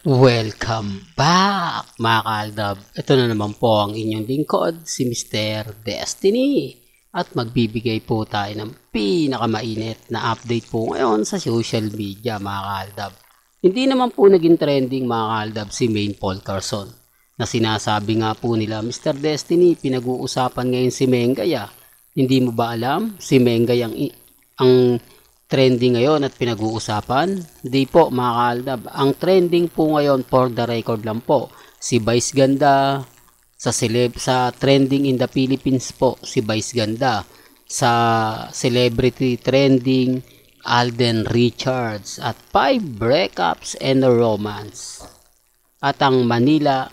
Welcome back mga kaaldab. Ito na naman po ang inyong lingkod, si Mr. Destiny. At magbibigay po tayo ng pinakamainit na update po ngayon sa social media mga kaaldab. Hindi naman po naging trending mga kaaldab si Maine Paul Carson. Na sinasabi nga po nila, Mr. Destiny, pinag-uusapan ngayon si Mengay. Hindi mo ba alam? Si Mengay ang trending ngayon at pinag-uusapan? Di po mga kaaldab. Ang trending po ngayon, for the record lang po, si Vice Ganda. Sa trending in the Philippines po, si Vice Ganda. Sa celebrity trending, Alden Richards. At 5 breakups and a romance. At ang Manila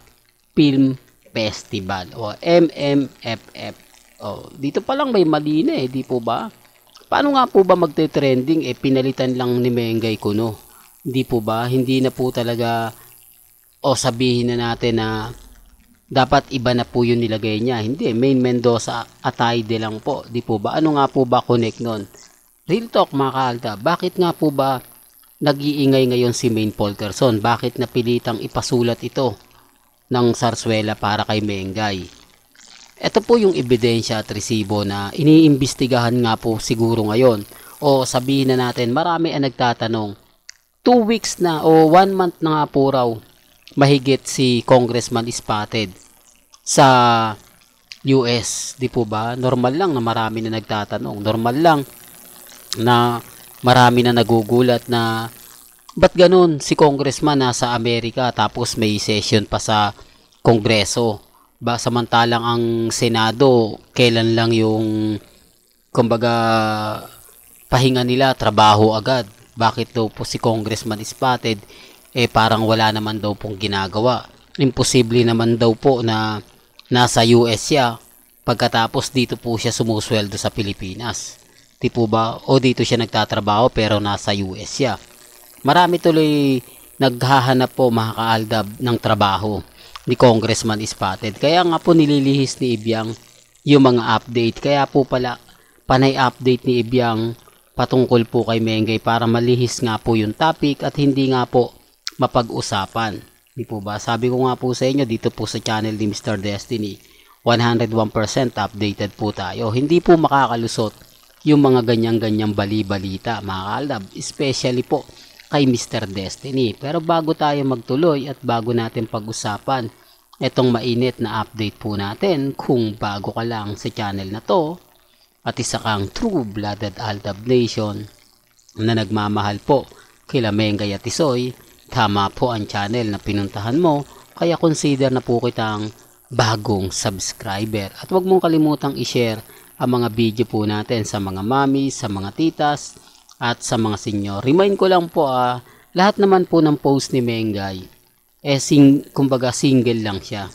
Film Festival o MMFF. Dito pa lang may mali na di po ba? Paano nga po ba magte-trending pinalitan lang ni Mengay Kuno? Hindi po ba? Hindi na po talaga sabihin na natin na dapat iba na po yung nilagay niya. Hindi, Maine Mendoza Atayde lang po. Di po ba? Ano nga po ba connect nun? Real talk mga kaalda, bakit nga po ba nag-iingay ngayon si Maine Paul Carson? Bakit napilitang ipasulat ito ng Sarsuela para kay Mengay? Ito po yung ebidensya at resibo na iniimbestigahan nga po siguro ngayon. O sabihin na natin, marami ang nagtatanong, 2 weeks na o 1 month na nga po raw mahigit si Congressman Spotted sa US. Di po ba? Normal lang na marami na nagtatanong. Normal lang na marami na nagugulat na ba't ganun si Congressman nasa Amerika tapos may session pa sa Kongreso? Samantalang ang Senado, kailan lang yung kumbaga pahinga nila, trabaho agad. Bakit daw po si Congressman Spotted parang wala naman daw pong ginagawa? Imposible naman daw po na nasa US siya pagkatapos dito po siya sumusweldo sa Pilipinas. Di po ba? O dito siya nagtatrabaho pero nasa US siya. Marami tuloy naghahanap po mga kaaldab ng trabaho ni Congressman Spotted. Kaya nga po nililihis ni Ibyang yung mga update. Kaya po pala panay update ni Ibyang patungkol po kay Mengay para malihis nga po yung topic at hindi nga po mapag-usapan. Di po ba? Sabi ko nga po sa inyo dito po sa channel ni Mr. Destiny, 101% updated po tayo. Hindi po makakalusot yung mga ganyang-ganyang bali-balita mga kalab. Especially po kay Mr. Destiny. Pero bago tayo magtuloy at bago natin pag-usapan itong mainit na update po natin, kung bago ka lang sa channel na to at isa kang true-blooded Aldab Nation na nagmamahal po kila Mengay at Tisoy, tama po ang channel na pinuntahan mo, kaya consider na po kitang bagong subscriber. At huwag mong kalimutang i-share ang mga video po natin sa mga mami, sa mga titas, at sa mga senior. Remind ko lang po lahat naman po ng post ni Mengay kumbaga single lang siya.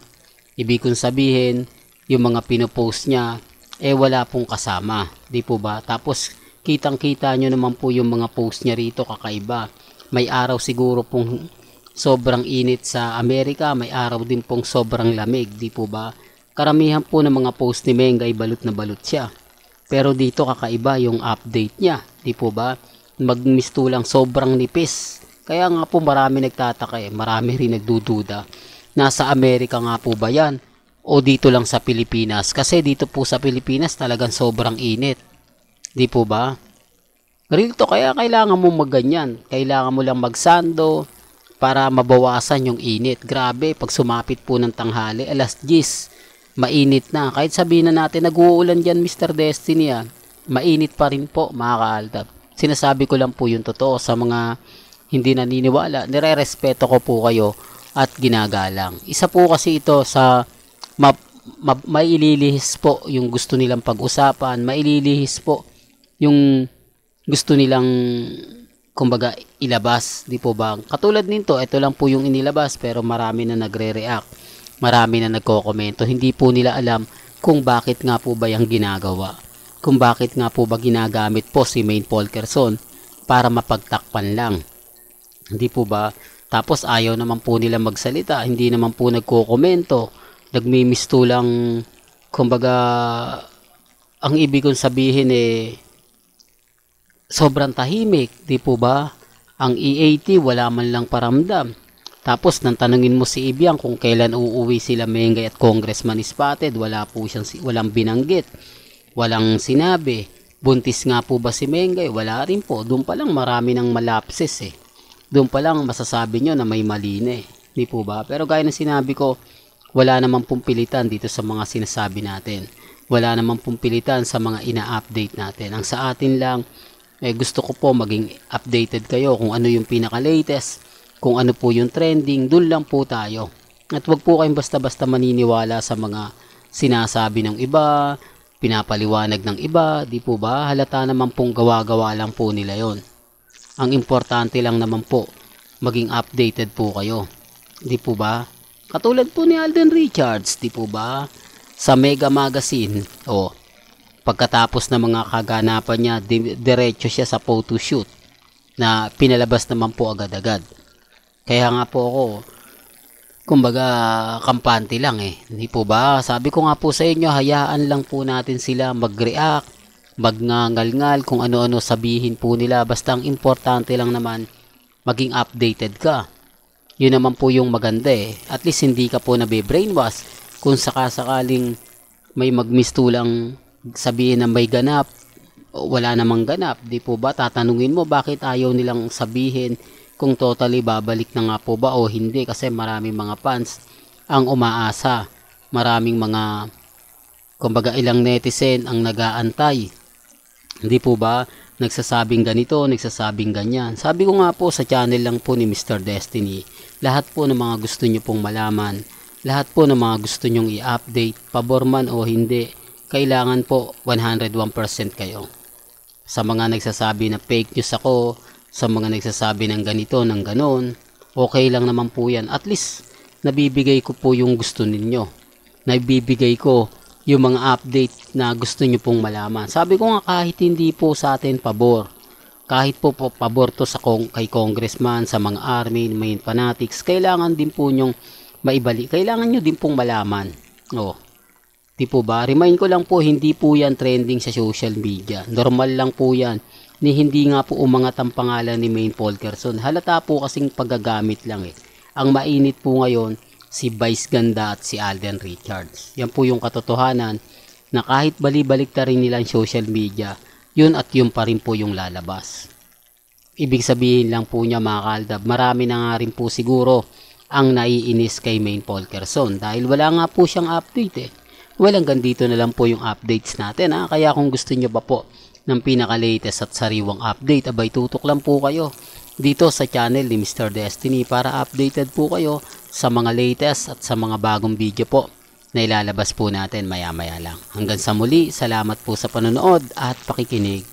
Ibig kong sabihin, yung mga pinopost niya wala pong kasama. Di po ba? Tapos kitang-kita nyo naman po yung mga post niya rito kakaiba. May araw siguro pong sobrang init sa Amerika, may araw din pong sobrang lamig. Di po ba? Karamihan po ng mga post ni Mengay balot na balot siya. Pero dito kakaiba yung update niya. Di po ba? Magmistulang sobrang nipis. Kaya nga po marami nagtataka marami rin nagdududa. Nasa Amerika nga po ba yan? O dito lang sa Pilipinas? Kasi dito po sa Pilipinas talagang sobrang init. Di po ba? Real to, kaya kailangan mo magganyan. Kailangan mo lang magsando para mabawasan yung init. Grabe, pag sumapit po ng tanghali, alas 10, mainit na. Kahit sabihin na natin nag-uulan dyan Mr. Destiny mainit pa rin po mga kaaldab. Sinasabi ko lang po yung totoo sa mga hindi naniniwala. Nire-respeto ko po kayo at ginagalang. Isa po kasi ito sa maililihis po yung gusto nilang pag-usapan. Maililihis po yung gusto nilang kumbaga ilabas. Di po ba? Katulad nito, ito lang po yung inilabas pero marami na nagre-react. Marami na nagko-komento. Hindi po nila alam kung bakit nga po ba yung ginagawa. Kung bakit nga po ba ginagamit po si Maine Paul Carson para mapagtakpan lang. Hindi po ba? Tapos ayaw naman po nila magsalita. Hindi naman po nagko-komento. Nagmimisto lang. Kumbaga, ang ibig kong sabihin sobrang tahimik. Di po ba? Ang EAT wala man lang paramdam. Tapos nang tanungin mo si Ibiang kung kailan uuwi sila Mengay at Congressman Spotted, wala po siyang, walang binanggit, walang sinabi. Buntis nga po ba si Mengay? Wala rin po. Doon pa lang marami ng malapses eh. Doon pa lang masasabi nyo na may mali na eh. Di po ba? Pero gaya ng sinabi ko, wala namang pumpilitan dito sa mga sinasabi natin. Wala namang pumpilitan sa mga ina-update natin. Ang sa atin lang, gusto ko po maging updated kayo kung ano yung pinaka-latest, kung ano po yung trending, dun lang po tayo. At wag po kayong basta-basta maniniwala sa mga sinasabi ng iba, pinapaliwanag ng iba, di po ba? Halata naman pong gawa-gawa lang po nila yon. Ang importante lang naman po, maging updated po kayo. Di po ba? Katulad po ni Alden Richards, di po ba? Sa Mega Magazine, pagkatapos ng mga kaganapan niya, diretso siya sa photo shoot na pinalabas naman po agad-agad. Kaya nga po ako, kumbaga, kampante lang eh. Hindi po ba? Sabi ko nga po sa inyo, hayaan lang po natin sila mag-react, magngangal-ngal, kung ano-ano sabihin po nila. Basta ang importante lang naman, maging updated ka. Yun naman po yung maganda eh. At least hindi ka po nabe-brainwash. Kung sakasakaling may magmistulang sabihin na may ganap, wala namang ganap. Di po ba? Tatanungin mo bakit ayaw nilang sabihin kung totally babalik na nga po ba o hindi, kasi maraming mga fans ang umaasa, maraming mga kumbaga ilang netizen ang nag-aantay, hindi po ba, nagsasabing ganito, nagsasabing ganyan. Sabi ko nga po sa channel lang po ni Mr. Destiny, lahat po ng mga gusto nyo pong malaman, lahat po ng mga gusto nyong i-update, pabor man o hindi, kailangan po 101% kayo. Sa mga nagsasabi na fake news ako, sa mga nagsasabi ng ganito, ng ganon, okay lang naman po yan. At least, nabibigay ko po yung gusto ninyo. Nabibigay ko yung mga update na gusto nyo pong malaman. Sabi ko nga, kahit hindi po sa atin pabor, kahit po pabor to sa kay congressman, sa mga army, main fanatics, kailangan din po nyong maibalik. Kailangan nyo din pong malaman. Di po ba? Remind ko lang po, hindi po yan trending sa social media. Normal lang po yan. Ni hindi nga po umangat ang pangalan ni Maine Polkerson. Halata po kasing paggagamit lang eh. Ang mainit po ngayon, si Vice Ganda at si Alden Richards. Yan po yung katotohanan na kahit balibalik ta rin nila ang social media, yun at yun pa rin po yung lalabas. Ibig sabihin lang po niya mga kaldab, marami na nga rin po siguro ang naiinis kay Maine Polkerson dahil wala nga po siyang update eh. Well, hanggang dito na lang po yung updates natin ha. Kaya kung gusto nyo ba po ng pinaka-latest at sariwang update, abay tutok lang po kayo dito sa channel ni Mr. Destiny para updated po kayo sa mga latest at sa mga bagong video po na ilalabas po natin maya-maya lang. Hanggang sa muli, salamat po sa panonood at pakikinig.